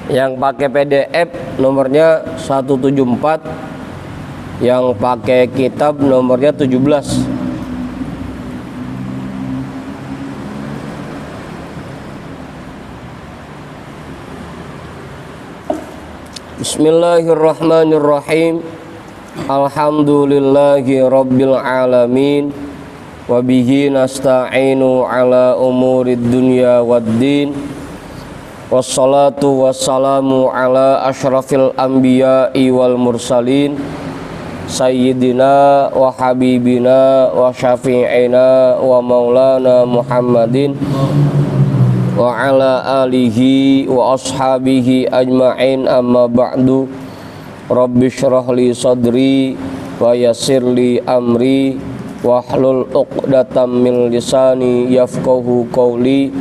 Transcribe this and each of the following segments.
Yang pakai PDF nomornya 174, yang pakai kitab nomornya 17. Bismillahirrahmanirrahim. Alhamdulillahi rabbil alamin. Wabihi nasta'inu ala umurid dunya waddin. Wassalatu wassalamu ala ashrafil anbiya'i wal mursalin, sayyidina wa habibina wa syafi'ina wa maulana Muhammadin wa ala alihi wa ashabihi ajma'in, amma ba'du. Rabbi shrah li sadri wa yassir li amri wahlul 'uqdatam min lisani yafqahu qawli.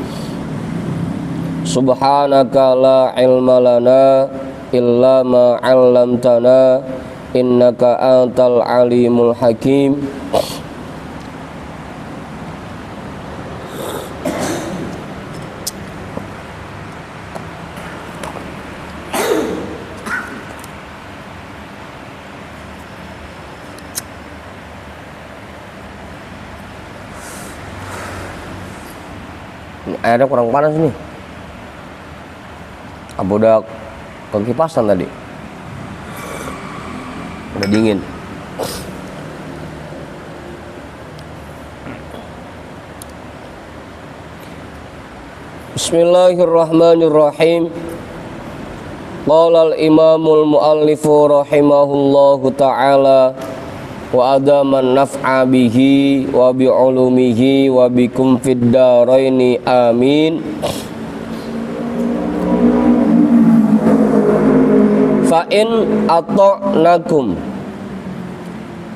Subhanaka la ilma lana illa ma 'allamtana innaka antal alimul hakim. Airnya kurang panas nih. Apa udah kekipasan tadi? Udah dingin. Bismillahirrahmanirrahim. Qala al-imamul muallifu rahimahullahu ta'ala wa adaman naf'a bihi wa bi'ulumihi wa bikum fid daraini amin. Fa in ata'nakum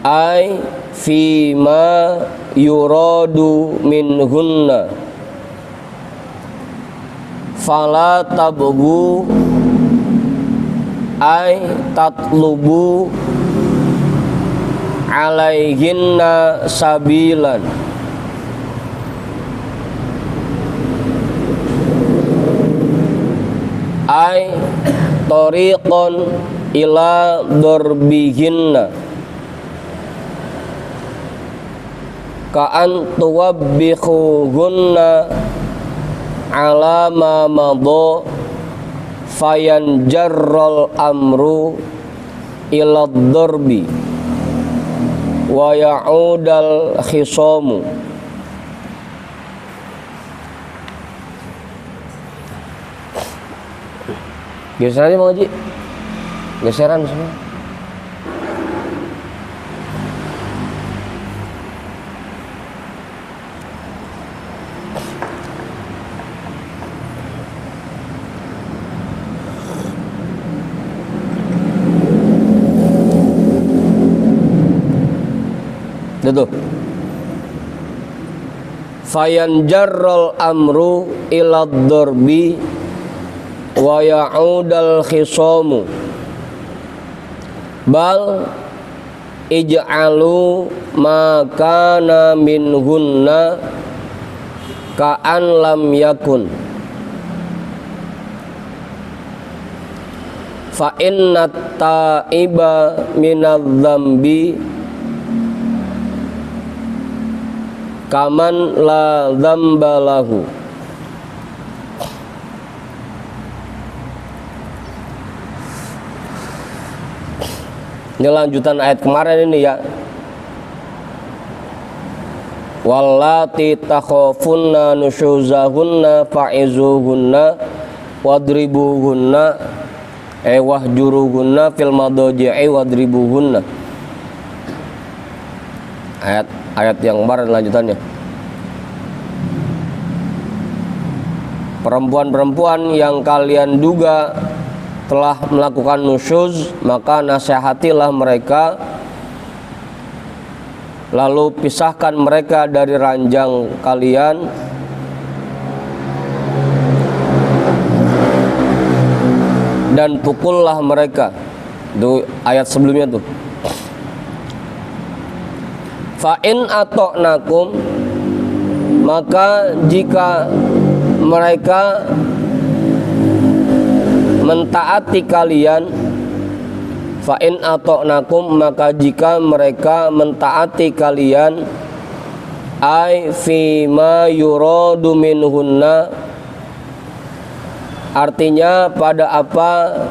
ay fi ma yuradu minhunna fala tabghu ay tatlubu alaihinna sabilan ay tariqan ila darbihinna ka'an tuwabbihuhunna ala ma madha fayanjarral amru ila darbi wa ya'udal khisamu. Geser aja Bang Haji, geseran semua. Tuh. Fayanjarral amru ila darbi wa ya'udal khisamu bal ij'alu ma kana minhunna ka'an lam yakun fa inna ta'iba minadz-dzambi kaman la dzamba lahu. Ini lanjutan ayat kemarin ini ya. Wallati takhafunna nusyuzahunna fa'izuhunna wadribuhunna wahjuruhunna fil madaji'i wadribuhunna. Ayat yang kemarin lanjutannya. Perempuan-perempuan yang kalian duga telah melakukan nusyuz, maka nasihatilah mereka, lalu pisahkan mereka dari ranjang kalian, dan pukullah mereka. Itu ayat sebelumnya tuh. Fa in ata'nakum, maka jika mereka mentaati kalian, fa in ata'nakum, maka jika mereka mentaati kalian, ai fi ma yuradu minhunna, artinya pada apa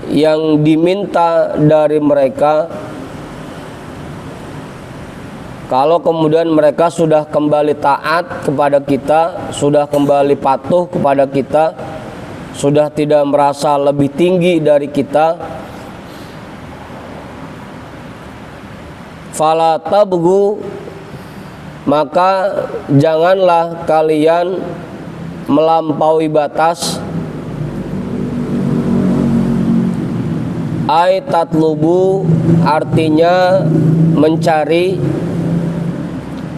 yang diminta dari mereka. Kalau kemudian mereka sudah kembali taat kepada kita, sudah kembali patuh kepada kita, sudah tidak merasa lebih tinggi dari kita, fala tabghu, maka janganlah kalian melampaui batas. Ai tatlubu, artinya mencari,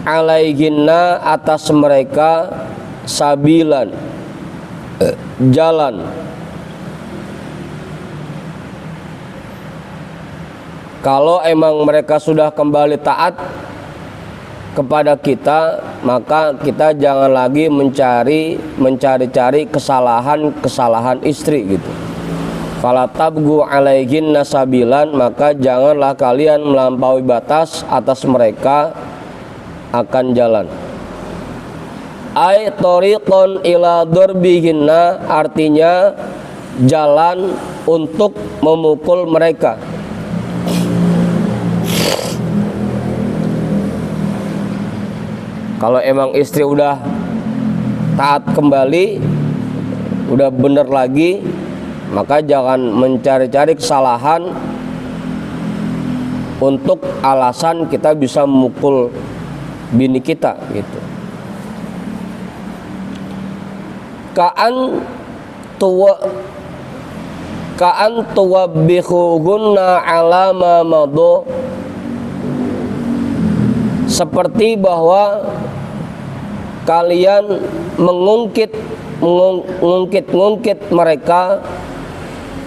alaihinna, atas mereka, sabilan, jalan. Kalau emang mereka sudah kembali taat kepada kita, maka kita jangan lagi mencari-cari kesalahan istri gitu. Fala tabghu alaihinna sabilan, maka janganlah kalian melampaui batas atas mereka akan jalan. Ai tariqon ila darbihinna, artinya jalan untuk memukul mereka. Kalau emang istri udah taat kembali, udah bener lagi, maka jangan mencari-cari kesalahan untuk alasan kita bisa memukul bini kita gitu. Ka'an tuwabbihuhunna ala ma madu, seperti bahwa kalian mengungkit mereka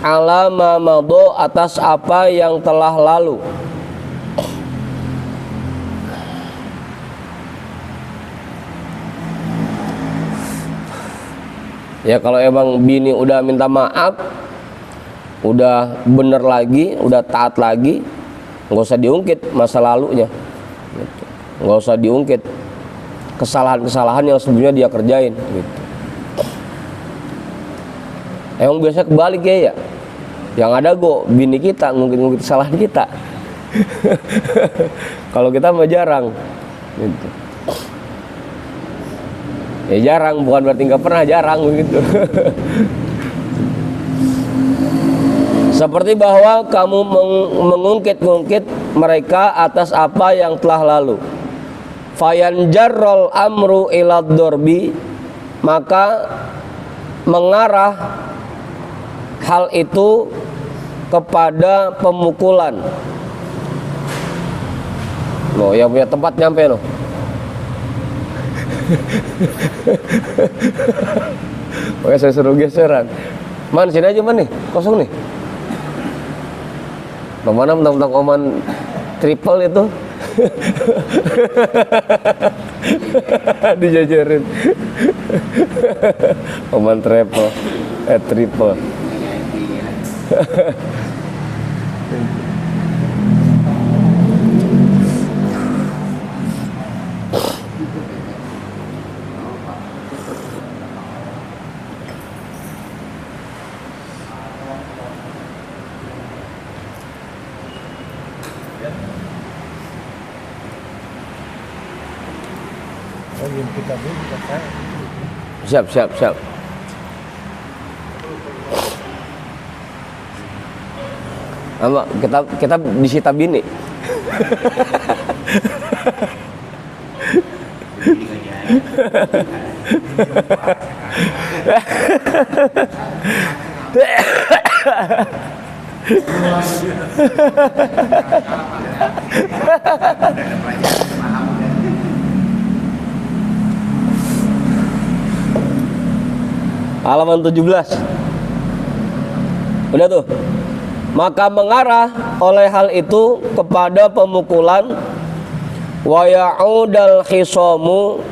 ala ma madu, atas apa yang telah lalu. Ya kalau emang bini udah minta maaf, udah bener lagi, udah taat lagi, nggak usah diungkit masa lalunya, nggak usah diungkit kesalahan-kesalahan yang sebelumnya dia kerjain gitu. Emang biasanya kebalik ya, yang ada bini kita ngungkit kesalahan kita. Kalau kita mah jarang gitu. Ya jarang, bukan berarti nggak pernah, jarang begitu. Seperti bahwa kamu mengungkit mereka atas apa yang telah lalu. Fayanjarrol amru ilad dorbi, maka mengarah hal itu kepada pemukulan. Loh, yang punya tempat nyampe loh. Oke, saya suruh geseran. Man, sini aja man nih, kosong nih. Mana mentang-mentang oman triple itu. Dijajarin. Oman triple. Siap. Ama kita disita bini. Halaman 17. Udah tuh. Maka mengarah oleh hal itu kepada pemukulan, wa ya'udal khisamu,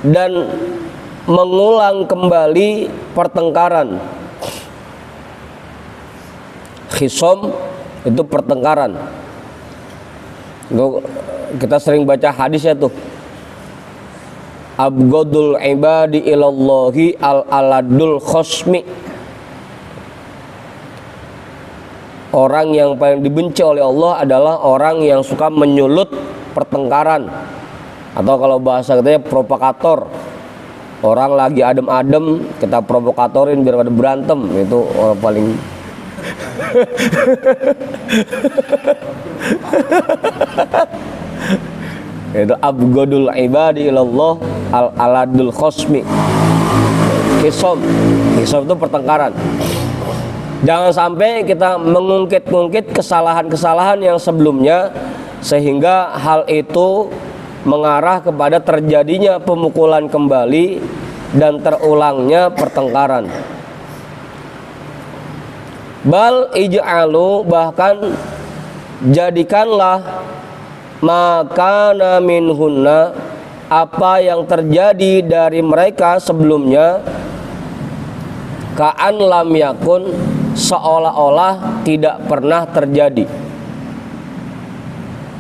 dan mengulang kembali pertengkaran. Khisom itu pertengkaran. Kita sering baca hadisnya tuh. Abghadul ibadi ilallahi al-aladul khosmi. Orang yang paling dibenci oleh Allah adalah orang yang suka menyulut pertengkaran, atau kalau bahasa katanya provokator. Orang lagi adem-adem kita provokatorin biar pada berantem, itu orang paling itu abghadul ibadi ilallah al-aladul khosmi. Khisom itu pertengkaran. Jangan sampai kita mengungkit-ungkit kesalahan-kesalahan yang sebelumnya sehingga hal itu mengarah kepada terjadinya pemukulan kembali dan terulangnya pertengkaran. Bal ij'alu, bahkan jadikanlah makana minhunna, apa yang terjadi dari mereka sebelumnya, ka'an lam yakun, seolah-olah tidak pernah terjadi.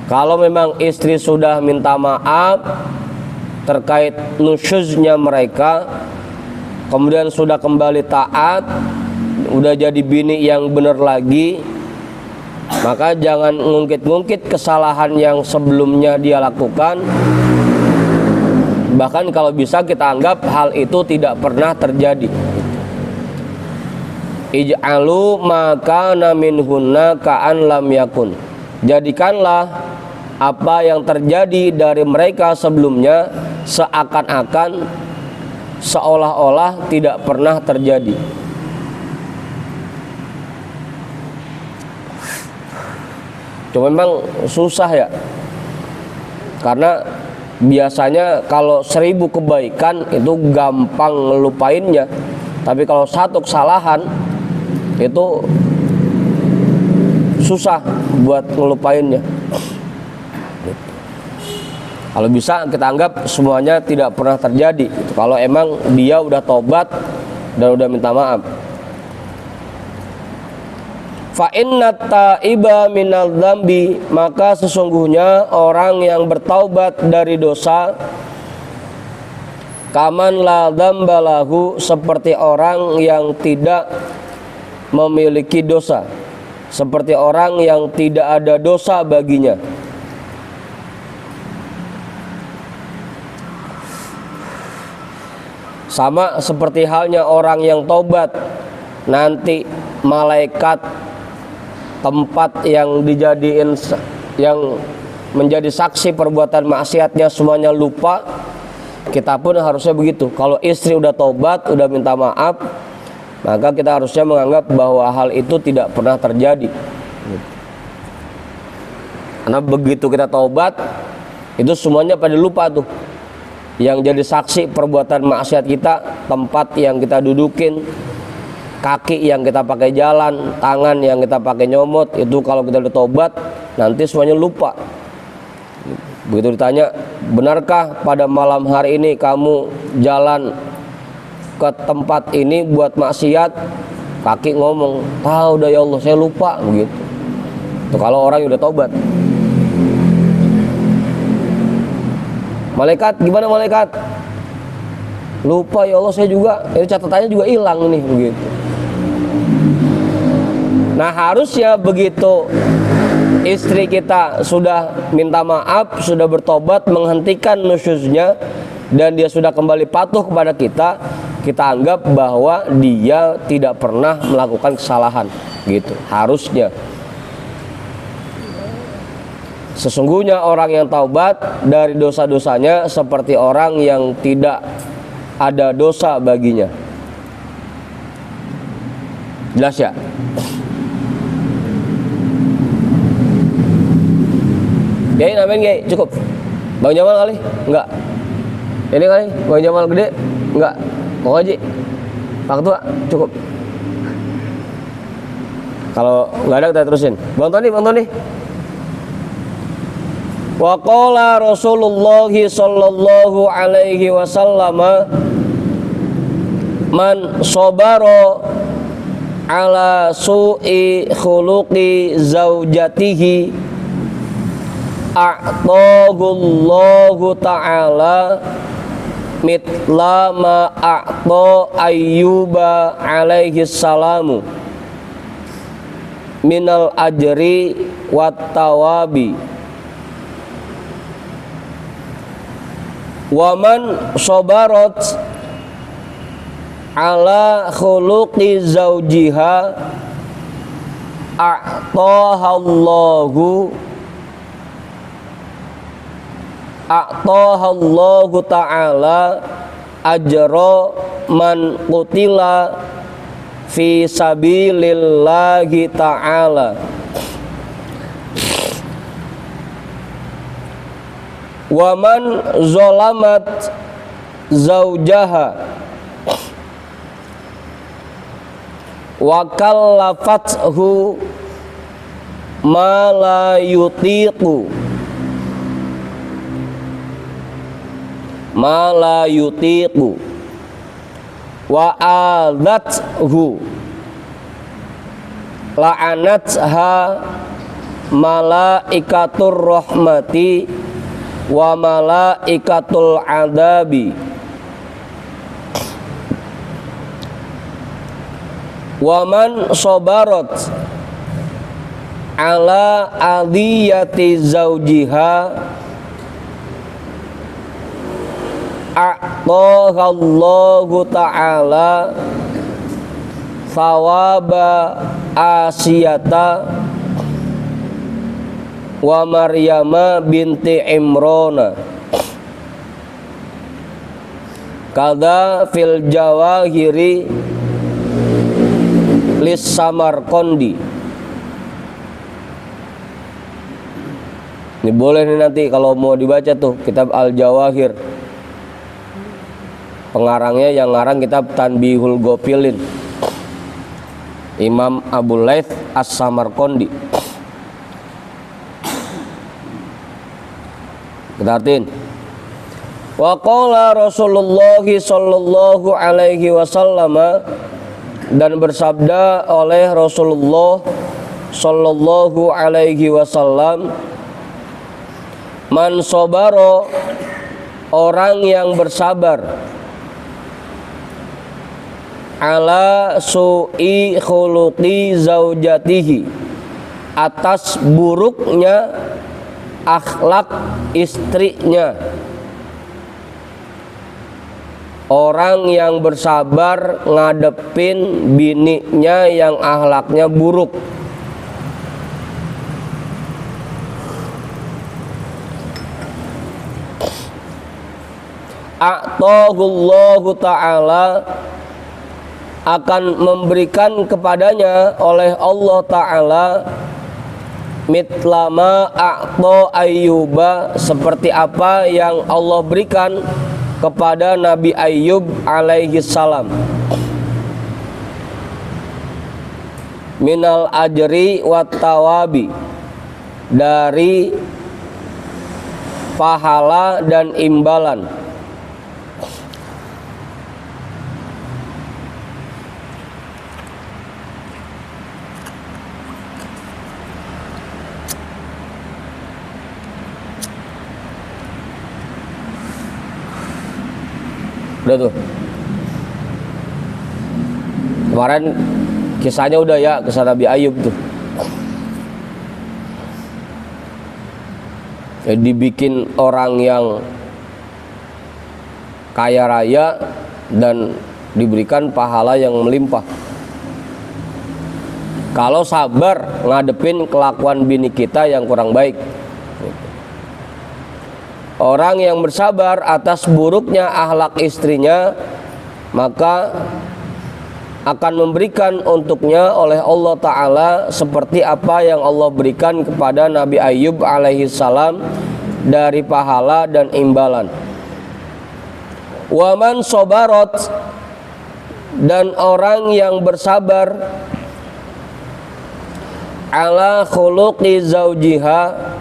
Kalau memang istri sudah minta maaf terkait nusyuznya mereka, kemudian sudah kembali taat, udah jadi bini yang benar lagi, maka jangan ngungkit-ngungkit kesalahan yang sebelumnya dia lakukan. Bahkan kalau bisa kita anggap hal itu tidak pernah terjadi. Ij'alu makana minhunna ka'an lam yakun, jadikanlah apa yang terjadi dari mereka sebelumnya seakan-akan, seolah-olah tidak pernah terjadi. Cuma memang susah ya, karena biasanya kalau 1000 kebaikan itu gampang ngelupainnya, tapi kalau satu kesalahan itu susah buat ngelupainnya. Kalau bisa kita anggap semuanya tidak pernah terjadi. Kalau emang dia udah tobat dan udah minta maaf. Fa inna taiba minal dzambi, maka sesungguhnya orang yang bertaubat dari dosa, kaman la dzambalahu, seperti orang yang tidak memiliki dosa, seperti orang yang tidak ada dosa baginya. Sama seperti halnya orang yang taubat, nanti malaikat tempat yang dijadiin, yang menjadi saksi perbuatan maksiatnya semuanya lupa. Kita pun harusnya begitu. Kalau istri udah taubat, udah minta maaf, maka kita harusnya menganggap bahwa hal itu tidak pernah terjadi. Karena begitu kita taubat, itu semuanya pada lupa tuh. Yang jadi saksi perbuatan maksiat kita, tempat yang kita dudukin, kaki yang kita pakai jalan, tangan yang kita pakai nyomot, itu kalau kita udah tobat nanti semuanya lupa. Begitu ditanya, benarkah pada malam hari ini kamu jalan ke tempat ini buat maksiat? Kaki ngomong, tahu dah ya Allah, saya lupa, begitu. Itu kalau orang yang udah tobat. Malaikat, gimana malaikat? Lupa ya Allah, saya juga, ini catatannya juga hilang nih, begitu. Nah harusnya begitu istri kita sudah minta maaf, sudah bertobat, menghentikan nusyuznya, dan dia sudah kembali patuh kepada kita, kita anggap bahwa dia tidak pernah melakukan kesalahan, gitu. Harusnya. Sesungguhnya orang yang taubat dari dosa-dosanya seperti orang yang tidak ada dosa baginya. Jelas ya? Kiai nambahin Kiai, cukup. Bang Jamal kali? Enggak. Ini kali, Bang Jamal gede? Enggak. Mau Haji? Pak Tua, cukup. Kalau enggak ada kita terusin. Bang Tony. Wa qala Rasulullah sallallahu alaihi wasallam, man sabara ala su'i khuluqi zaujatihi a'tahullahu ta'ala mitla ma a'ta Ayyuba alaihi salamu minal ajri wat tawabi. Waman sobarot ala khuluqi zaujiha a'tahallahu ta'ala ajra man qutila fi sabilillahi ta'ala. Waman zolamat zaujaha wa kallafathu ma la yutiqu wa adathu la'anatha malaikatur rahmati wa malaikatul adabi. Waman sobarot ala adiyati zaujiha a'tahallahu ta'ala thawaba Asiyata wa Maryama binti Imrona kada fil jawahiri lis Samarqandi. Ini boleh nih nanti kalau mau dibaca tuh kitab Al-Jawahir. Pengarangnya yang ngarang kitab Tanbihul Ghafilin, Imam Abu Laits As-Samarqandi. Kita artiin. Wa qala Rasulullah sallallahu alaihi wasallam, dan bersabda oleh Rasulullah sallallahu alaihi wasallam, man sobaro, orang yang bersabar, ala su'i khuluqi zaujatihi, atas buruknya akhlak istrinya. Orang yang bersabar ngadepin bininya yang akhlaknya buruk. A'tahullahu ta'ala, akan memberikan kepadanya oleh Allah Ta'ala mitlama a'ta Ayyuba, seperti apa yang Allah berikan kepada Nabi Ayyub alaihi salam, minal ajri wat tawabi, dari pahala dan imbalan. Udah tuh. Kemarin kisahnya udah ya, kisah Nabi Ayub tuh. Ya, dibikin orang yang kaya raya dan diberikan pahala yang melimpah. Kalau sabar ngadepin kelakuan bini kita yang kurang baik. Orang yang bersabar atas buruknya akhlak istrinya, maka akan memberikan untuknya oleh Allah Ta'ala seperti apa yang Allah berikan kepada Nabi Ayyub alaihi salam dari pahala dan imbalan. Waman sobarot, dan orang yang bersabar ala khuluqi zaujiha,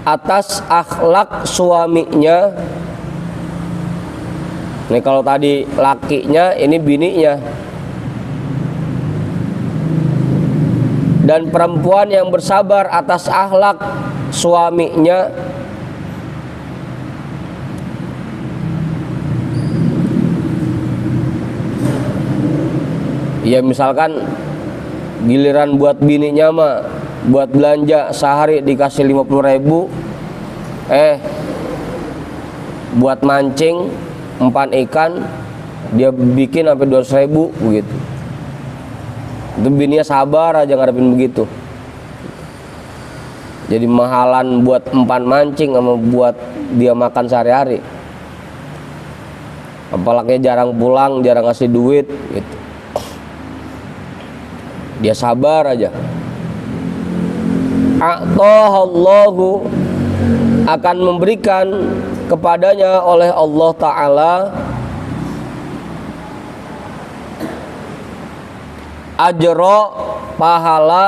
atas akhlak suaminya. Ini kalau tadi lakinya, ini bininya. dan perempuan yang bersabar atas akhlak suaminya, ya misalkan giliran buat bininya mah buat belanja sehari dikasih 50.000, buat mancing umpan ikan dia bikin sampai 200.000 begitu. Itu bininya sabar aja ngadepin begitu. Jadi mahalan buat umpan mancing sama buat dia makan sehari-hari. Apalagi jarang pulang, jarang ngasih duit gitu. Dia sabar aja. A'tahallahu, akan memberikan kepadanya oleh Allah Ta'ala ajra, pahala,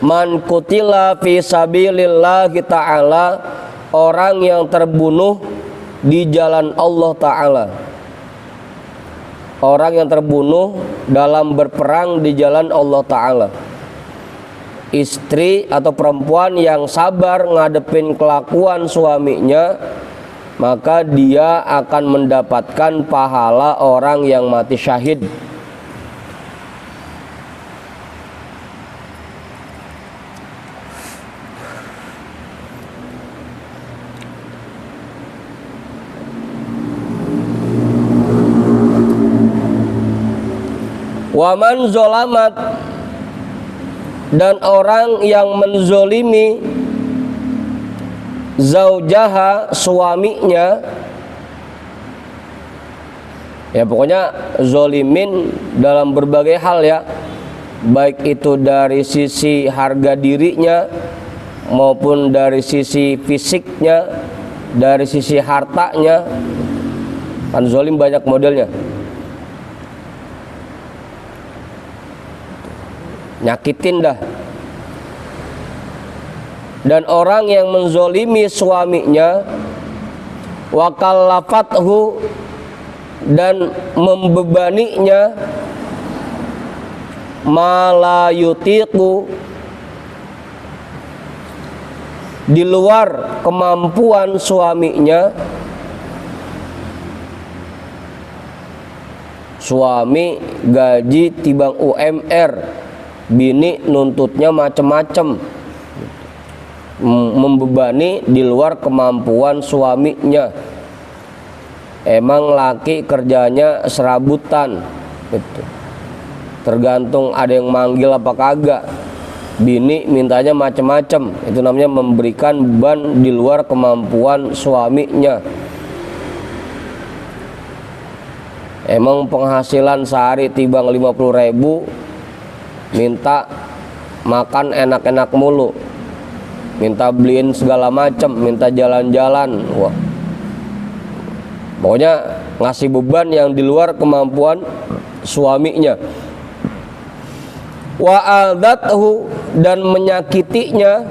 man kutila fi sabilillahi ta'ala, orang yang terbunuh di jalan Allah Ta'ala, orang yang terbunuh dalam berperang di jalan Allah Ta'ala. Istri atau perempuan yang sabar ngadepin kelakuan suaminya, maka dia akan mendapatkan pahala orang yang mati syahid. Waman zolamat, dan orang yang menzolimi zaujaha, suaminya, ya pokoknya zolimin dalam berbagai hal ya, baik itu dari sisi harga dirinya maupun dari sisi fisiknya, dari sisi hartanya. Kan zolim banyak modelnya, nyakitin dah. Dan orang yang menzolimi suaminya, wakallafathu, dan membebaninya, malayutiku, di luar kemampuan suaminya. Suami gaji tibang UMR, bini nuntutnya macem-macem, membebani di luar kemampuan suaminya. Emang laki kerjanya serabutan gitu. Tergantung ada yang manggil apa kagak. Bini mintanya macem-macem, itu namanya memberikan beban di luar kemampuan suaminya. Emang penghasilan sehari tibang 50.000, minta makan enak-enak mulu, minta beliin segala macam, minta jalan-jalan. Wah, pokoknya ngasih beban yang di luar kemampuan suaminya. Wa adathu, dan menyakitinya.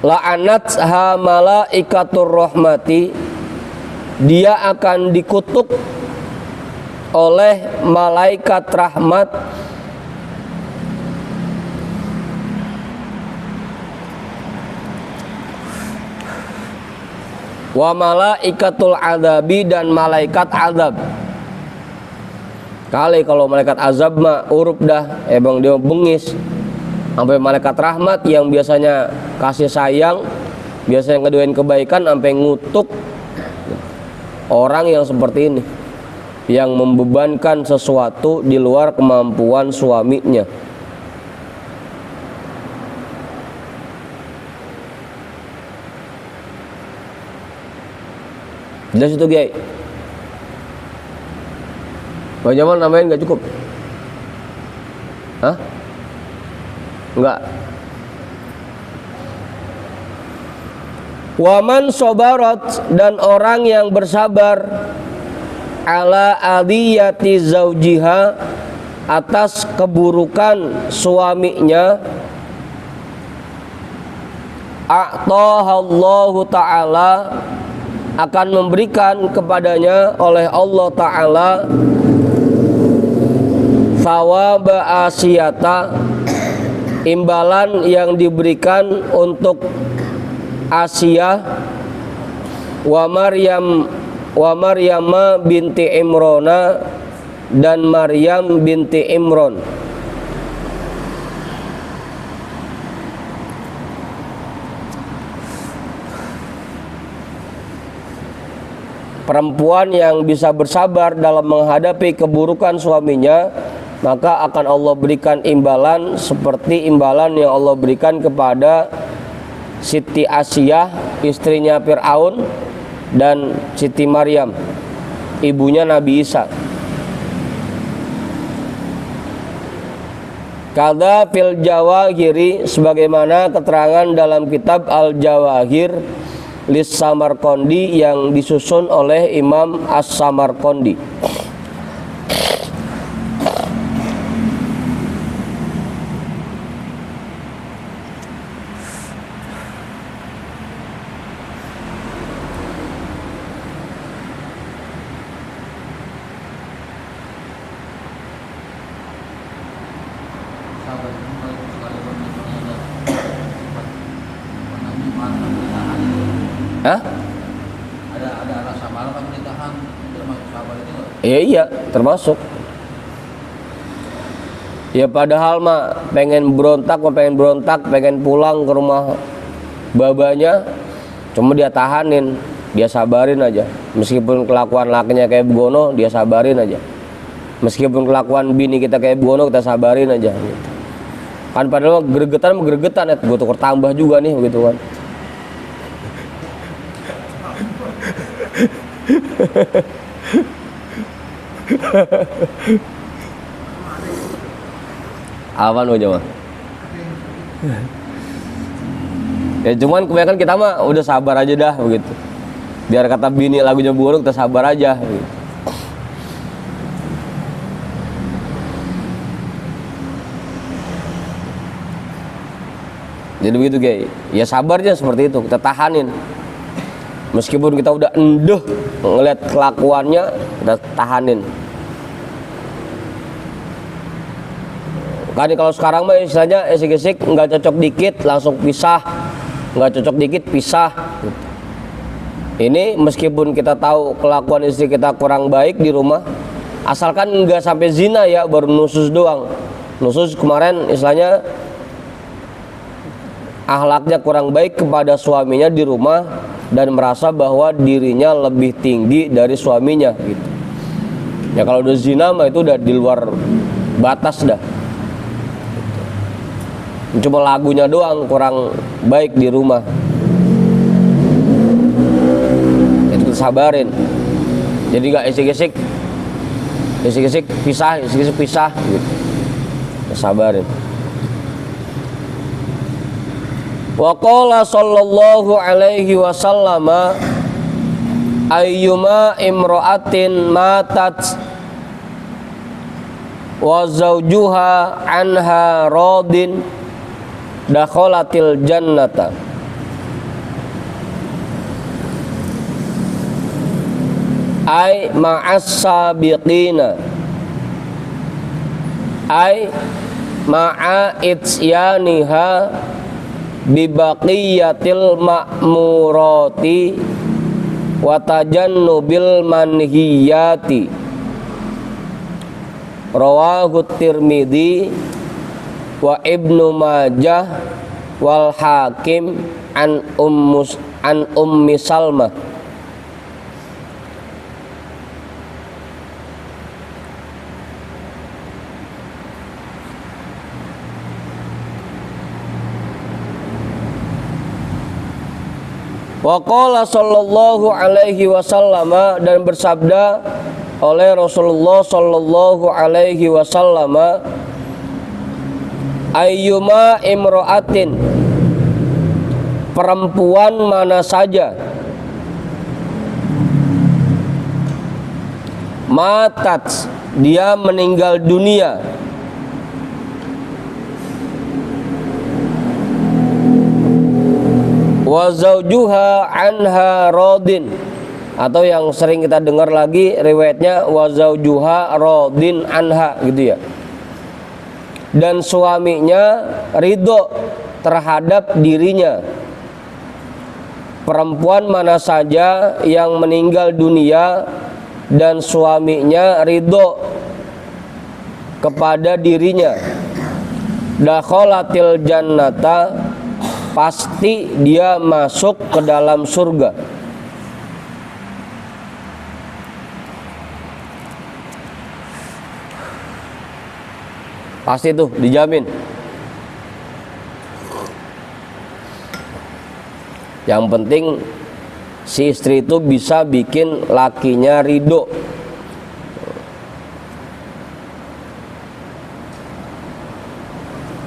La'anatha malaikatur rahmati, dia akan dikutuk oleh malaikat rahmat. Wa malaikatul adabi, dan malaikat azab. Kali kalau malaikat azab mah urup dah, emang dia bengis. Sampai malaikat rahmat yang biasanya kasih sayang, biasanya ngedoain kebaikan, sampai ngutuk orang yang seperti ini, yang membebankan sesuatu di luar kemampuan suaminya. Jelas itu, Kiai? Bang Jamal nambahin nggak cukup? Hah? Enggak. Waman sobarat, dan orang yang bersabar ala adiyati zaujiha, atas keburukan suaminya, a'tahallahu ta'ala, akan memberikan kepadanya oleh Allah Ta'ala Thawaba Asiyata, imbalan yang diberikan untuk Asiyah, wa Maryama binti Imrona, dan Maryam binti Imron. Perempuan yang bisa bersabar dalam menghadapi keburukan suaminya, maka akan Allah berikan imbalan seperti imbalan yang Allah berikan kepada Siti Asiyah, istrinya Fir'aun, dan Siti Maryam, ibunya Nabi Isa. Kada fil Jawahiri, sebagaimana keterangan dalam kitab Al-Jawahir Lis Samarqandi yang disusun oleh Imam As-Samarqandi. Hah? Ada rasa malam tapi ditahan, termasuk sabar itu nggak? Iya, termasuk. Ya padahal mah pengen berontak, pengen pulang ke rumah babanya, cuma dia tahanin, dia sabarin aja. Meskipun kelakuan lakinya kayak begono, dia sabarin aja. Meskipun kelakuan bini kita kayak begono, kita sabarin aja. Gitu. Kan padahal gregetan ya, gue tuker tambah juga nih, gitu kan. Apaan lo jawab? Ya cuman kebanyakan kita mah udah sabar aja dah begitu. Biar kata bini lagunya buruk, kita sabar aja gitu. Jadi begitu guys. Ya sabarnya seperti itu, kita tahanin. Meskipun kita udah endeh ngeliat kelakuannya, kita tahanin. Kan kalau sekarang mah istilahnya esik-esik, nggak cocok dikit langsung pisah, nggak cocok dikit pisah. Ini meskipun kita tahu kelakuan istri kita kurang baik di rumah, asalkan nggak sampai zina ya, baru nusus doang. Nusus kemarin istilahnya akhlaknya kurang baik kepada suaminya di rumah dan merasa bahwa dirinya lebih tinggi dari suaminya gitu. Ya kalau udah zina mah itu udah di luar batas dah. Cuma lagunya doang kurang baik di rumah, itu sabarin. Jadi nggak esik-esik pisah gitu. Sabarin. Wa qala sallallahu alaihi wasallam, ayyuma imra'atin matat wa zawjuha anha radin dakhalatil jannata. Ay ma'as sabiqina, ay ma'a itsyaniha bibaqiyatil ma'murati wa tajannubil manhiyati. Rawahu Tirmidzi wa Ibnu Majah wal Hakim an Ummi Salmah. Wa qala sallallahu alaihi wasallam, dan bersabda oleh Rasulullah sallallahu alaihi wasallam, ayyuma imra'atin, perempuan mana saja, matat, dia meninggal dunia, wa zawjuha anha radin, atau yang sering kita dengar lagi riwayatnya wa zawjuha radin anha gitu ya. dan suaminya ridho terhadap dirinya. Perempuan mana saja yang meninggal dunia dan suaminya ridho kepada dirinya, dakholatil jannata, pasti dia masuk ke dalam surga. Pasti tuh dijamin. Yang penting si istri itu bisa bikin lakinya ridho.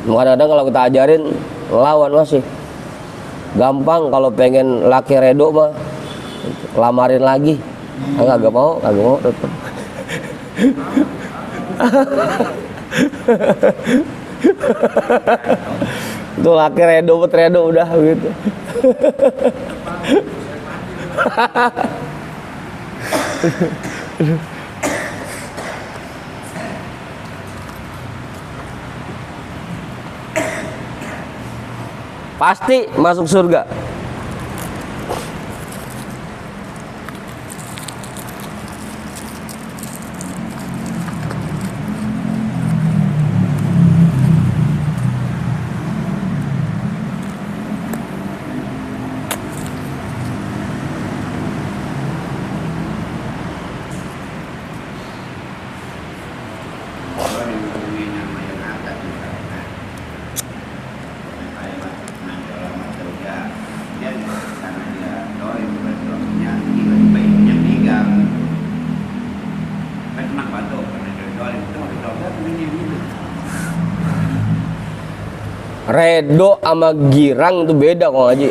Kadang-kadang kalau kita ajarin lawan masih gampang, kalau pengen laki ridho mah lamarin lagi. Kagak mau tetep. Tuh laki redo udah gitu. Pasti masuk surga. Redo sama girang itu beda kok Haji.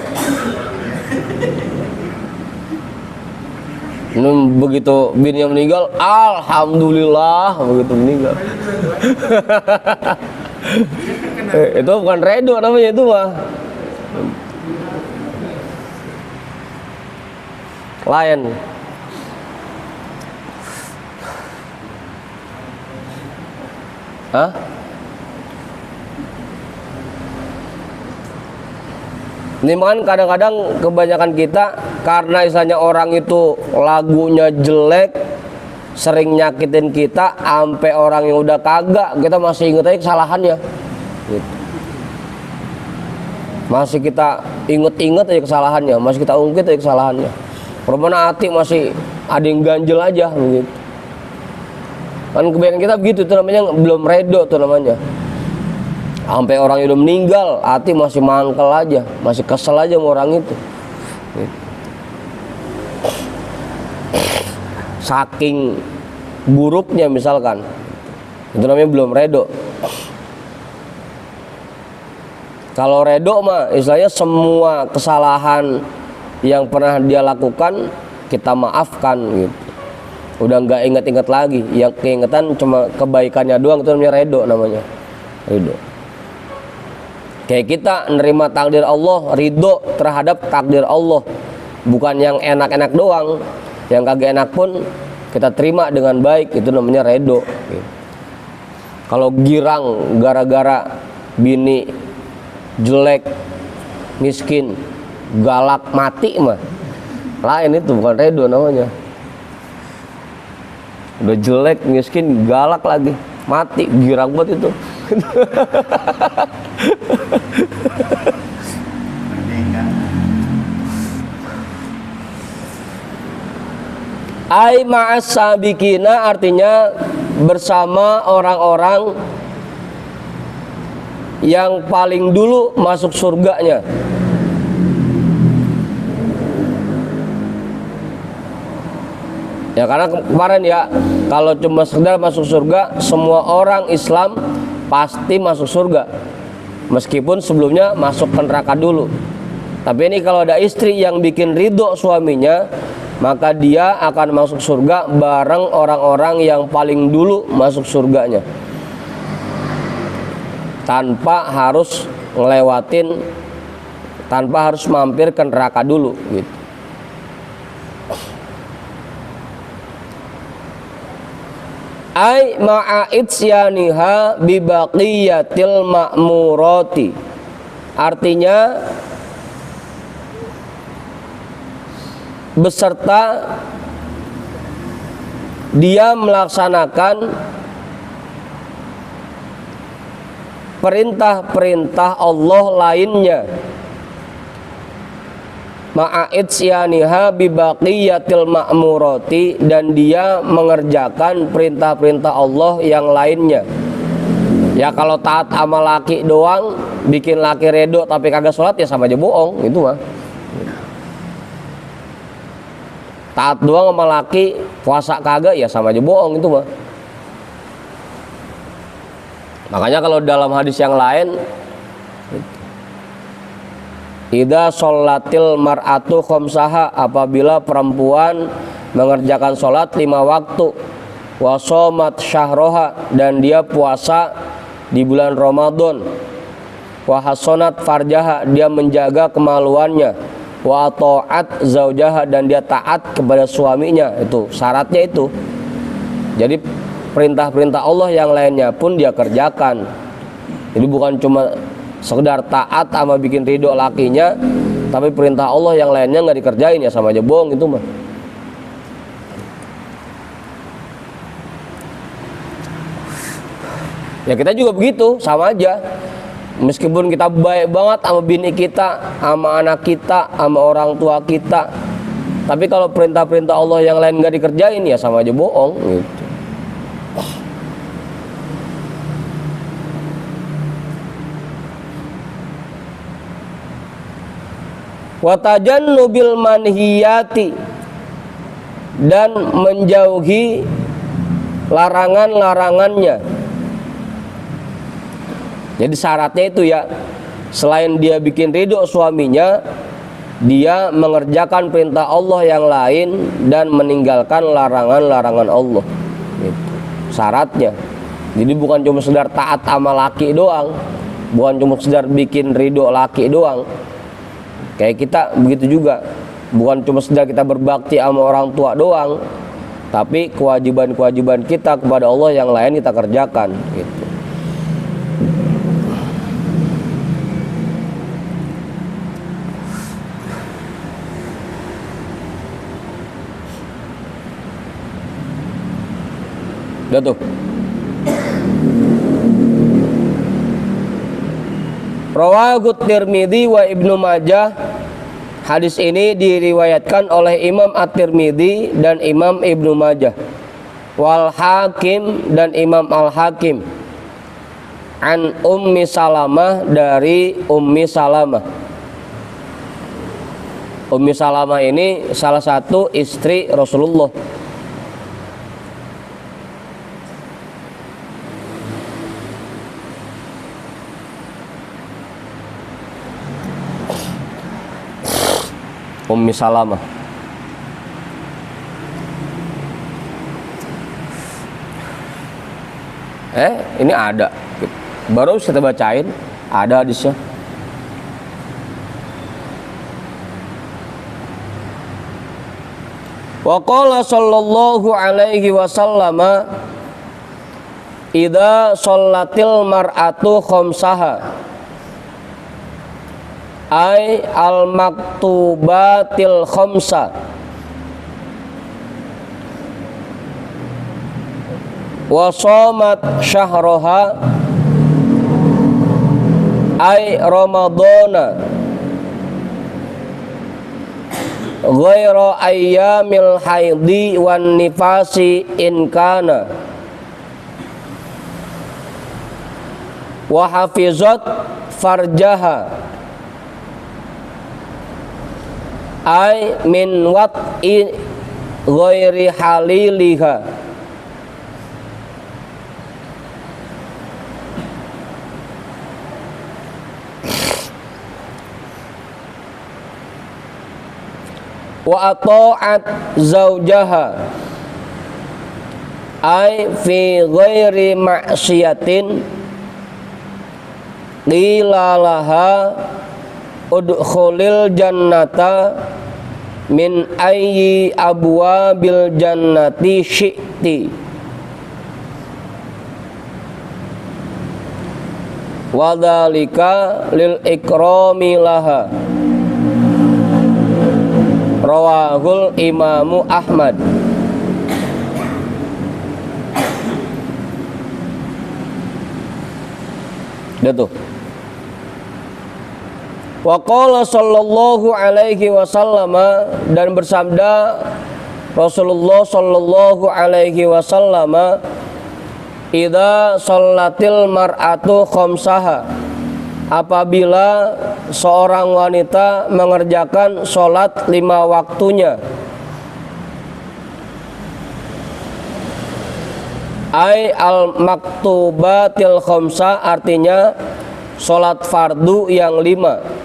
Begitu bininya meninggal, alhamdulillah, begitu meninggal. Itu bukan redo namanya, itu mah lain. Hah? Ini kan kadang-kadang kebanyakan kita karena istilahnya orang itu lagunya jelek, sering nyakitin kita, sampai orang yang udah kagak kita masih inget aja kesalahannya gitu. Masih kita inget aja kesalahannya, masih kita ungkit aja kesalahannya. Permana hati masih ada yang ganjel aja begitu. Kan kebanyakan kita begitu, itu namanya belum redo tuh namanya. Sampai orang yang udah meninggal, hati masih mangkel aja, masih kesel aja sama orang itu. Saking buruknya misalkan, itu namanya belum redo. Kalau redo mah istilahnya semua kesalahan yang pernah dia lakukan kita maafkan gitu. Udah nggak inget-inget lagi, yang keingetan cuma kebaikannya doang, itu namanya redo namanya. Redo. Kayak kita nerima takdir Allah, ridho terhadap takdir Allah, bukan yang enak-enak doang, yang kagak enak pun kita terima dengan baik, itu namanya redo. Kalau girang gara-gara bini jelek, miskin, galak, mati mah lain, itu bukan redo namanya. Udah jelek, miskin, galak lagi, mati, girang banget itu. Ai ma'as sabiqina, artinya bersama orang-orang yang paling dulu masuk surganya. Ya karena kemarin ya, kalau cuma sekedar masuk surga, semua orang Islam pasti masuk surga, meskipun sebelumnya masuk ke neraka dulu. Tapi ini kalau ada istri yang bikin ridho suaminya, maka dia akan masuk surga bareng orang-orang yang paling dulu masuk surganya, tanpa harus ngelewatin, tanpa harus mampir ke neraka dulu gitu. Ai ma'a itsyaniha bi baqiyatil ma'murati. Artinya beserta dia melaksanakan perintah-perintah Allah lainnya. Ma'aisyaniha bibaqiyatil ma'murati, dan dia mengerjakan perintah-perintah Allah yang lainnya. Ya kalau taat sama laki doang, bikin laki redo tapi kagak sholat, ya sama aja bohong, itu mah. Taat doang sama laki, puasa kagak, ya sama aja bohong, itu mah. Makanya kalau dalam hadis yang lain, idza sholatil mar'atu khamsaha, apabila perempuan mengerjakan sholat 5 waktu, wa shomat syahroha, dan dia puasa di bulan Ramadan, wa hasonat farjaha, dia menjaga kemaluannya, wa ta'at zaujaha, dan dia taat kepada suaminya. Itu syaratnya itu. Jadi perintah-perintah Allah yang lainnya pun dia kerjakan. Jadi bukan cuma sekedar taat sama bikin ridho lakinya, tapi perintah Allah yang lainnya nggak dikerjain, ya sama aja bohong, itu mah. Ya kita juga begitu, sama aja. Meskipun kita baik banget sama bini kita, sama anak kita, sama orang tua kita, tapi kalau perintah-perintah Allah yang lain nggak dikerjain, ya sama aja bohong, gitu. Watajannubil manhiyati, dan menjauhi larangan-larangannya. Jadi syaratnya itu ya, selain dia bikin ridho suaminya, dia mengerjakan perintah Allah yang lain dan meninggalkan larangan-larangan Allah. Gitu syaratnya. Jadi bukan cuma sekedar taat sama laki doang, bukan cuma sekedar bikin ridho laki doang. Kayak kita begitu juga, bukan cuma sekedar kita berbakti sama orang tua doang, tapi kewajiban-kewajiban kita kepada Allah yang lain kita kerjakan, gitu. Udah tuh. Rawahu Tirmidzi wa Ibnu Majah. Hadis ini diriwayatkan oleh Imam At-Tirmidzi dan Imam Ibnu Majah. Wal Hakim, dan Imam Al-Hakim. An Ummi Salamah, dari Ummi Salamah. Ummi Salamah ini salah satu istri Rasulullah. Ummi Salamah. Ini ada. Baru kita bacain, ada hadisnya. Wa qala sallallahu alaihi wasallam, idza shallatil mar'atu khamsaha, ay al maktubatil khamsa, wa shamat syahroha, ay ramadana, ghaira ayyamil haidi wan nifasi in kana, wa hafizat farjaha, ay min wat'i ghairi haliliha, wa ata'at zaujaha, ay fi ghairi ma'siyatin, qila laha udkhulil jannata min ayyi abwabil jannati syi'ti, Wadzalika lil ikrami laha. Rawahul Imamu Ahmad. Dia tuh. Wa qala sallallahu alaihi wasallam, dan bersabda Rasulullah sallallahu alaihi wasallam, idza shallatil mar'atu khamsaha, apabila seorang wanita mengerjakan sholat 5 waktunya, ay al maktubatil khamsa, artinya sholat fardu yang 5.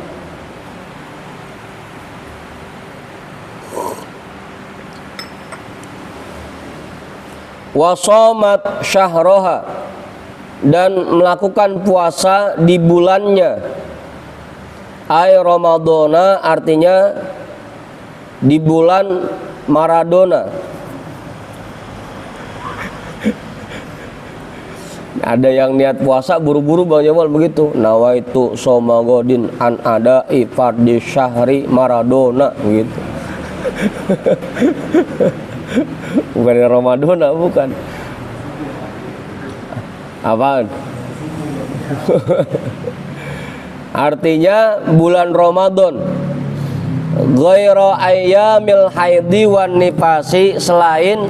Wasomat syahroha, dan melakukan puasa di bulannya, ay Ramadona, artinya di bulan Maradona. Ada yang niat puasa buru-buru Bang Jamal begitu, nawaitu somagodin an ada fardi syahri Maradona begitu. Bukan Ramadan, bukan. Apaan? Artinya bulan Ramadan. Ghairu ayyamil haidi wan nifasi, selain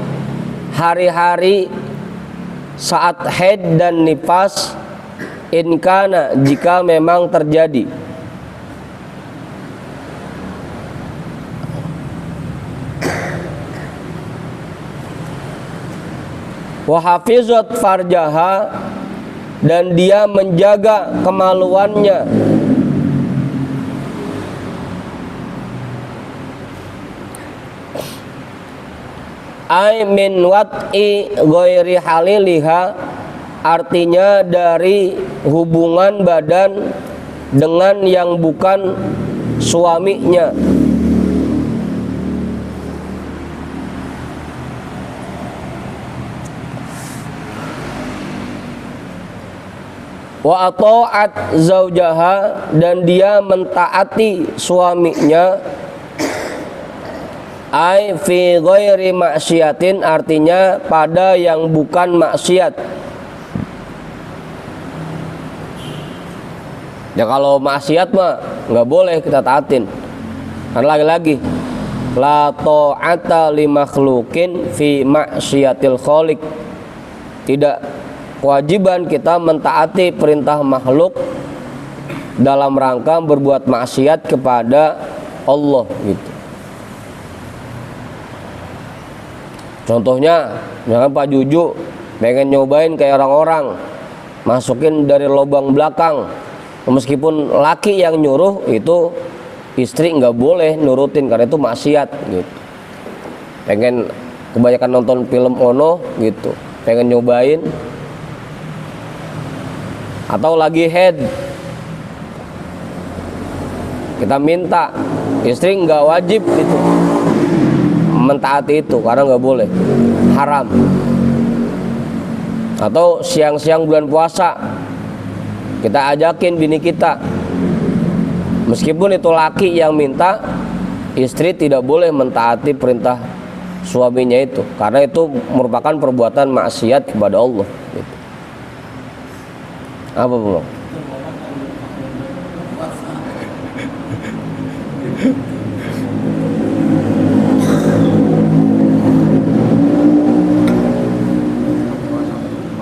hari-hari saat haid dan nifas, in kana, jika memang terjadi. Wa hafizat farjaha, dan dia menjaga kemaluannya. Ay min wat'i ghairi haliliha, artinya dari hubungan badan dengan yang bukan suaminya. Wa ata'at zaujaha, dan dia mentaati suaminya. Ai fi ghairi maksiatin, artinya pada yang bukan maksiat. Ya kalau maksiat mah nggak boleh kita taatin. Karena lagi-lagi la ta'ata li makhluqin fi maksiatil khaliq. Tidak kewajiban kita mentaati perintah makhluk dalam rangka berbuat maksiat kepada Allah gitu. Contohnya, misalkan Pak Juju pengen nyobain kayak orang-orang, masukin dari lubang belakang, meskipun laki yang nyuruh, itu istri nggak boleh nurutin karena itu maksiat gitu. Pengen kebanyakan nonton film ono gitu, pengen nyobain, atau lagi head, kita minta, istri nggak wajib gitu mentaati itu karena nggak boleh, haram. Atau siang-siang bulan puasa kita ajakin bini kita, meskipun itu laki yang minta, istri tidak boleh mentaati perintah suaminya itu karena itu merupakan perbuatan maksiat kepada Allah gitu. Apa belum?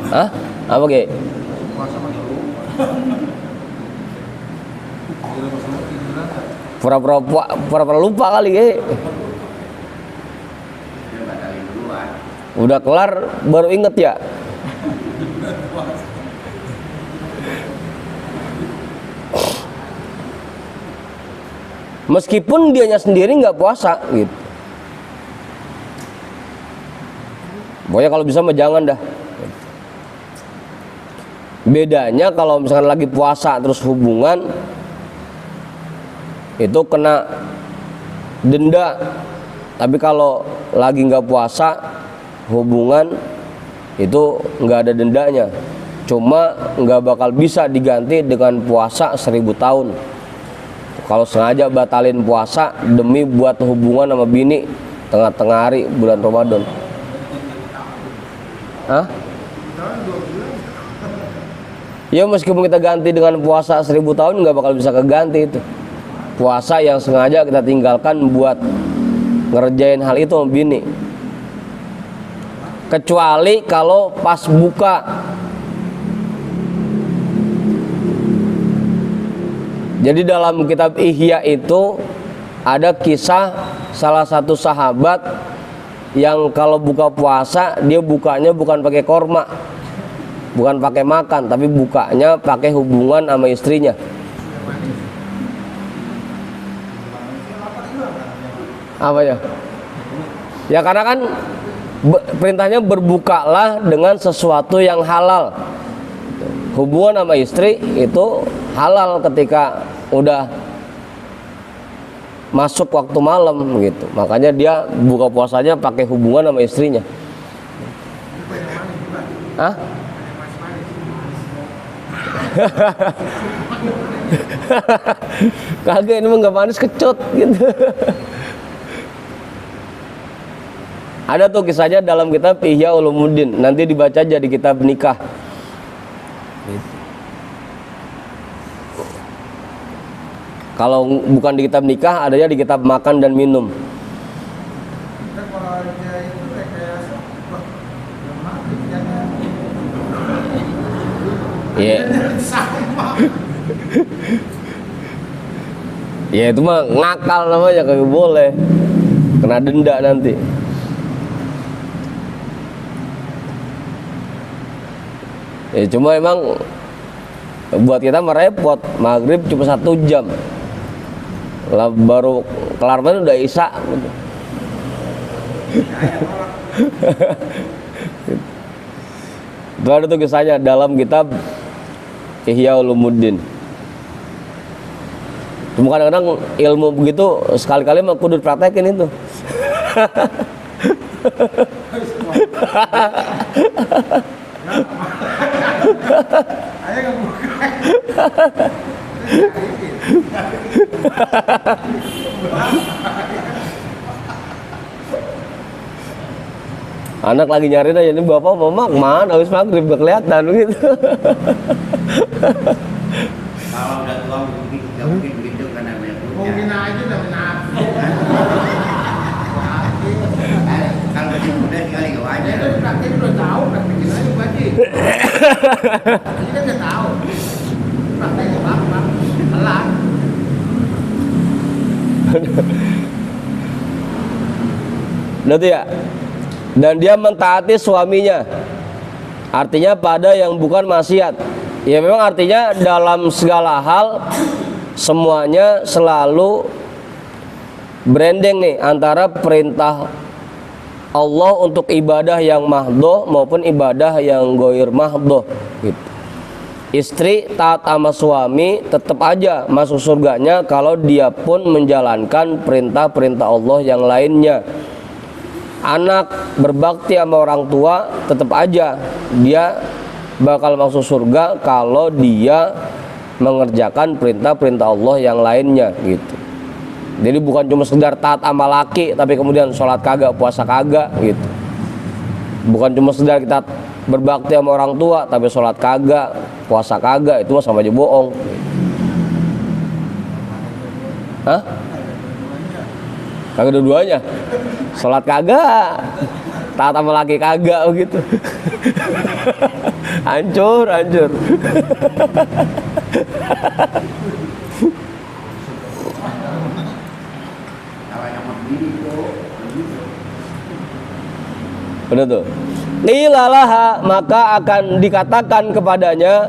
Hah? Apa Ge? Pura-pura lupa kali Ge. Udah kelar baru inget ya. Meskipun dianya sendiri nggak puasa gitu. Pokoknya kalau bisa mah jangan dah. Bedanya kalau misalkan lagi puasa terus hubungan, itu kena denda. Tapi kalau lagi nggak puasa hubungan, itu nggak ada dendanya. Cuma nggak bakal bisa diganti dengan puasa 1000 tahun. Kalau sengaja batalin puasa demi buat hubungan sama bini tengah-tengah hari bulan Ramadan. Hah? Ya meskipun kita ganti dengan puasa 1000 tahun nggak bakal bisa keganti itu. Puasa yang sengaja kita tinggalkan buat ngerjain hal itu sama bini. Kecuali kalau pas buka. Jadi dalam kitab Ihya itu ada kisah salah satu sahabat yang kalau buka puasa dia bukanya bukan pakai korma, bukan pakai makan, tapi bukanya pakai hubungan sama istrinya. Apa ya? Ya karena kan perintahnya berbukalah dengan sesuatu yang halal. Hubungan sama istri itu halal ketika udah masuk waktu malam gitu. Makanya dia buka puasanya pakai hubungan sama istrinya. Hah? Kagak, ini mah nggak manis, kecut gitu. Ada tuh kisahnya dalam kitab Ihya Ulumuddin. Nanti dibaca aja di kitab nikah. Kalau bukan di kitab nikah, adanya di kitab makan dan minum. Iya. Ya itu mah ngakal namanya, kagak boleh. Kena denda nanti. Ya cuma emang buat kita merepot, maghrib cuma 1 jam lah, baru kelar main udah isya gitu. Itu ada tuh kisahnya dalam kitab Ihya Ulumuddin. Cuma kadang-kadang ilmu begitu sekali-kali mah kudu praktekin itu. Anak lagi nyariin aja, ini bapak mama kemana habis maghrib gak kelihatan begitu. Kalau udah tua nggak mungkin begitu karena banyak punya. Mungkin aja udah benar. Kalau masih muda sekali nggak wajar. Itu praktek udah tahu, praktekin aja Pak Haji. Ini kan udah tahu. Prakteknya apa? Pelan. Udah tuh ya. Dan dia mentaati suaminya. Artinya pada yang bukan maksiat. Ya memang artinya dalam segala hal semuanya selalu branding nih antara perintah Allah untuk ibadah yang mahdoh maupun ibadah yang goir mahdoh gitu. Istri taat sama suami tetap aja masuk surganya kalau dia pun menjalankan perintah-perintah Allah yang lainnya. Anak berbakti sama orang tua tetap aja dia bakal masuk surga kalau dia mengerjakan perintah-perintah Allah yang lainnya gitu. Jadi bukan cuma sekedar taat sama laki tapi kemudian sholat kagak, puasa kagak gitu. Bukan cuma sekedar kita berbakti sama orang tua tapi sholat kagak, puasa kagak, itu mah sama aja bohong. Hah? Kagak dua-duanya. Sholat kagak, taat sama laki kagak begitu. Hancur. Kalau yang mau beli itu Benar tuh. Qilalaha, maka akan dikatakan kepadanya,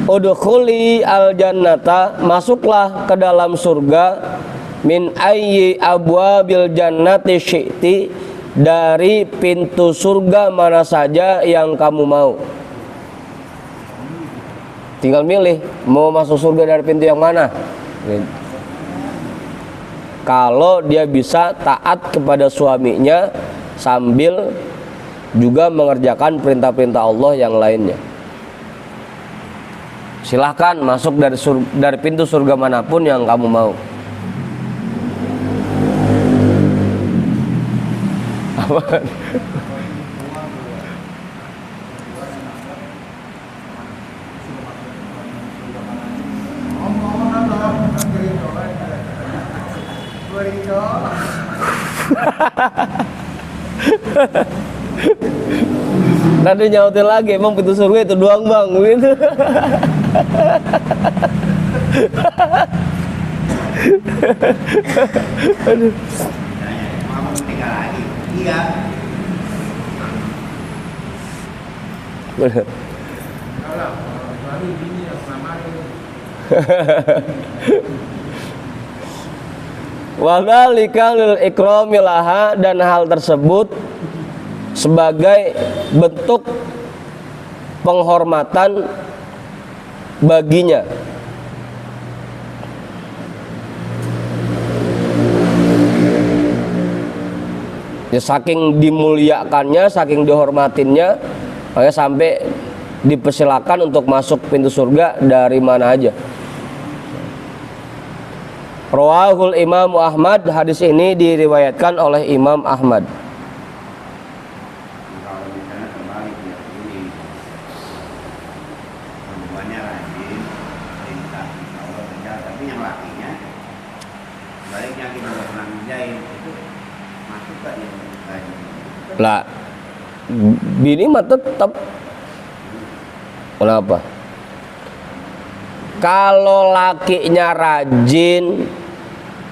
udkhuli al jannata, masuklah ke dalam surga, min ayyi abwabil jannati syi'ti, dari pintu surga mana saja yang kamu mau. Tinggal milih mau masuk surga dari pintu yang mana. Kalau dia bisa taat kepada suaminya sambil juga mengerjakan perintah-perintah Allah yang lainnya. silahkan masuk dari pintu surga manapun yang kamu mau. Apa? Nanti nyautin lagi, emang pintu surga itu doang bang, gitu. Aduh. Mau tinggal lagi. Iya. Wadzalika lil ikrami laha, dan hal tersebut sebagai bentuk penghormatan baginya. Ya, saking dimuliakannya, saking dihormatinnya, makanya sampai dipersilakan untuk masuk pintu surga dari mana aja. Rawahul Imam Ahmad, hadis ini diriwayatkan oleh Imam Ahmad. Kalau misalnya terbalik ya ini perempuannya rajin perintah Allah kerja, tapi yang lakinya baliknya kita nggak pernah ngerjain, itu masuk gak dia rajin? Lah, bini mah tetap. Kenapa? Kalau lakinya rajin,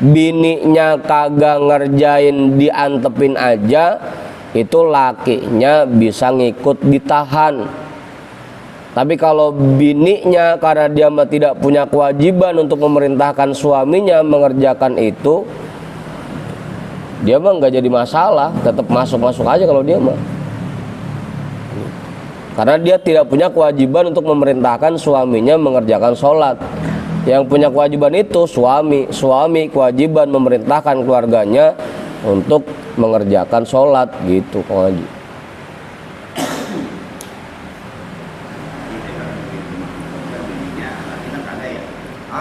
bininya kagak ngerjain, diantepin aja, itu lakinya bisa ngikut ditahan. Tapi kalau bininya karena dia mah tidak punya kewajiban untuk memerintahkan suaminya mengerjakan itu, dia mah nggak jadi masalah, tetap masuk aja kalau dia mah. Karena dia tidak punya kewajiban untuk memerintahkan suaminya mengerjakan sholat. Yang punya kewajiban itu suami kewajiban memerintahkan keluarganya untuk mengerjakan sholat, gitu Kang Haji.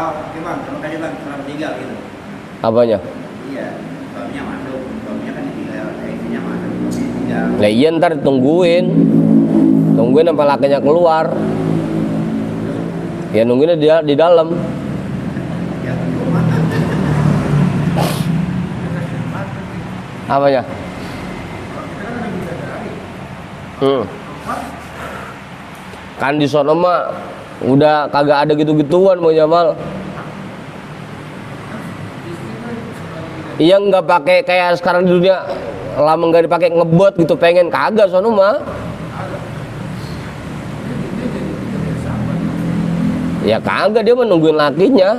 Oke bang, terima kasih bang, selamat tinggal gitu. Apanya? Iya, suaminya masuk, suaminya kan ditinggal, istrinya masuk, suaminya tinggal. Lah iya, ntar tungguin sampai lakinya keluar. Ya nungguinnya di dalam. Ya, rumah. Apanya? Kan di sono mah udah kagak ada gitu-gituan Bang Jamal. Iya, nggak pakai kayak sekarang di dunia lama nggak dipakai ngebot gitu, pengen kagak sono mah. Ya kagak, dia menungguin lakinya.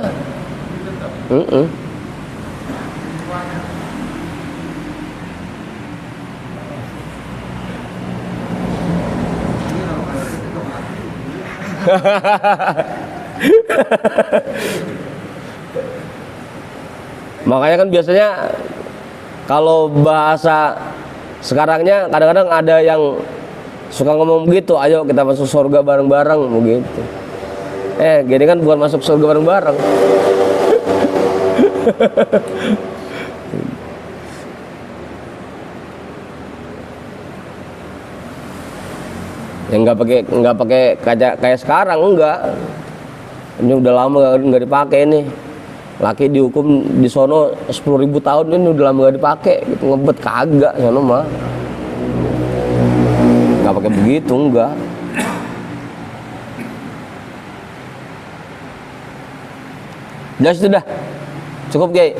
Makanya kan biasanya kalau bahasa sekarangnya kadang-kadang ada yang suka ngomong begitu, ayo kita masuk surga bareng-bareng begitu. Gini kan bukan masuk surga bareng-bareng. Yang nggak pakai kaca kayak sekarang, enggak. Ini udah lama nggak dipakai nih. Laki dihukum di sono 10.000 tahun, ini udah lama nggak dipakai. Gitu, ngebet kagak sono mah. Nggak pakai begitu, enggak. Udah sudah. Cukup, Gay.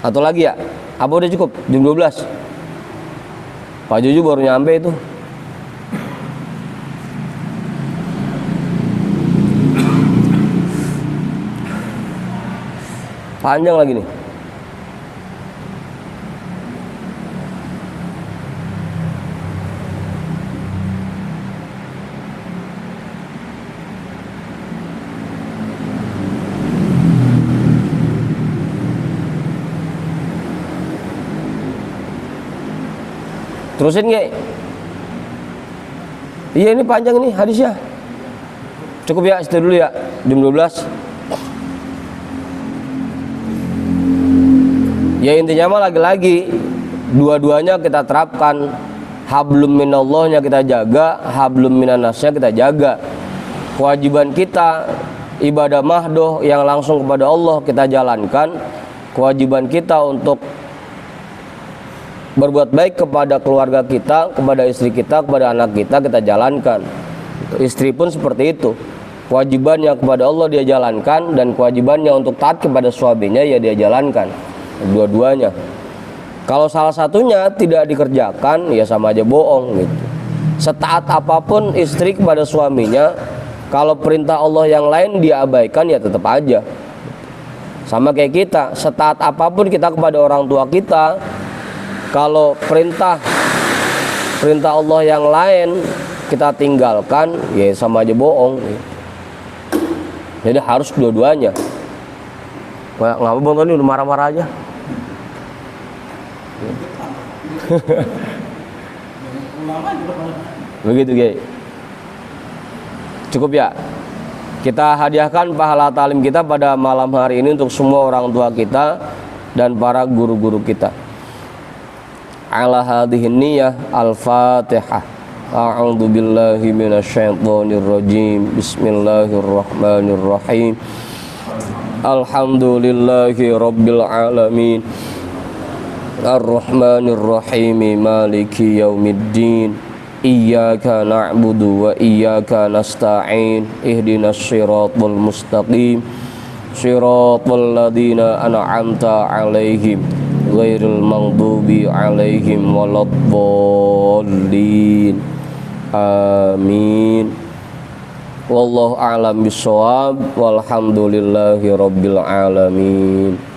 Satu lagi ya? Apa udah cukup? Jam 12. Pak Juju baru nyampe itu. Panjang lagi nih. Terusin nggak? Iya, ini panjang nih hadisnya. Cukup ya, itu dulu ya, jam 12. Ya intinya mah lagi-lagi dua-duanya kita terapkan. Hablum minallahnya kita jaga, hablum minannasnya kita jaga. Kewajiban kita ibadah mahdoh yang langsung kepada Allah kita jalankan. Kewajiban kita untuk berbuat baik kepada keluarga kita, kepada istri kita, kepada anak kita jalankan. Istri pun seperti itu. Kewajibannya kepada Allah dia jalankan, dan kewajibannya untuk taat kepada suaminya ya dia jalankan. Dua-duanya. Kalau salah satunya tidak dikerjakan ya sama aja bohong gitu. Setaat apapun istri kepada suaminya, kalau perintah Allah yang lain dia abaikan ya tetap aja. Sama kayak kita, setaat apapun kita kepada orang tua kita, kalau perintah Allah yang lain kita tinggalkan ya sama aja bohong gitu. Jadi harus dua-duanya. Nggak apa Bang Tony udah marah-marah aja. Begitu guys. Cukup ya. Kita hadiahkan pahala talim kita pada malam hari ini untuk semua orang tua kita dan para guru-guru kita. Ala hadhihi niyyah al-Fatihah. A'udzu billahi minasyaitonir rajim. Bismillahirrahmanirrahim. Alhamdulillahi rabbil alamin. Ar-Rahmanir Rahim, Maliki yaumiddin. Iyyaka na'budu wa iyyaka nasta'in. Ihdinas siratal mustaqim. Siratal ladzina an'amta 'alaihim ghairil maghdubi 'alaihim waladdallin. Amin. Wallahu a'lam bissawab. Walhamdulillahi rabbil alamin.